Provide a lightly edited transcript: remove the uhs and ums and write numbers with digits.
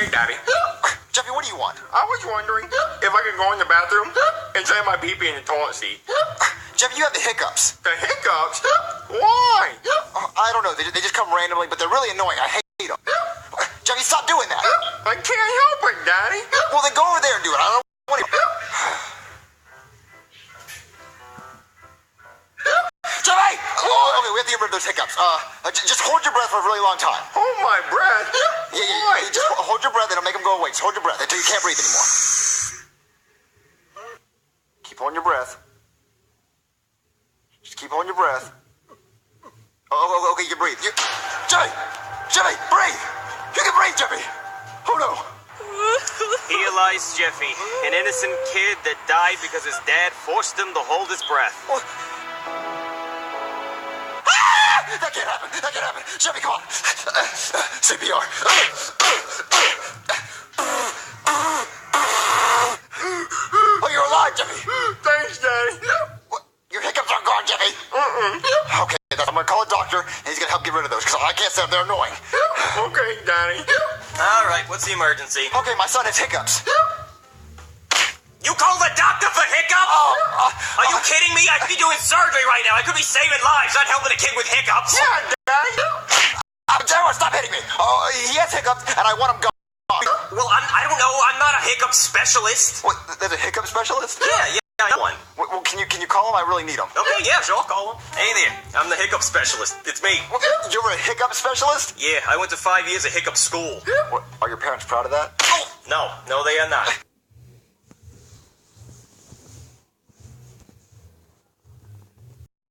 Hey, Daddy. Jeffy, what do you want? I was wondering if I could go in the bathroom and save my pee-pee in the toilet seat. Jeffy, you have the hiccups. The hiccups? Why? I don't know. They just come randomly, but they're really annoying. I hate them. Jeffy, stop doing that. I can't help it, Daddy. Well, then go over there and do it. I don't want to. Jeffy! Oh, okay, we have to get rid of those hiccups. Just hold your breath for a really long time. Hold my breath. Yeah. Just hold your breath. It'll make them go away. Just hold your breath until you can't breathe anymore. Keep holding your breath. Just keep holding your breath. Oh, okay, you can breathe. Jeffy, breathe! You can breathe, Jeffy! Oh, no. Here lies Jeffy, an innocent kid that died because his dad forced him to hold his breath. What? That can't happen. Jeffy, come on. CPR. Oh, you're alive, Jeffy. Thanks, Daddy. What? Your hiccups aren't gone, Jeffy. Okay, I'm gonna call a doctor, and he's gonna help get rid of those, because I can't say they're annoying. Okay, Daddy. All right, what's the emergency? Okay, my son has hiccups. You call the doctor for hiccups? Are you kidding me? I could be doing surgery right now. I could be saving lives, not helping a kid with hiccups. Yeah, Daddy. Sarah, stop hitting me. Oh, he has hiccups, and I want him gone. Well, I don't know. I'm not a hiccup specialist. What, there's a hiccup specialist? Yeah, I know one. Well, can you call him? I really need him. Okay, yeah, sure, I'll call him. Hey there, I'm the hiccup specialist. It's me. You're a hiccup specialist? Yeah, I went to 5 years of hiccup school. What, are your parents proud of that? No, they are not.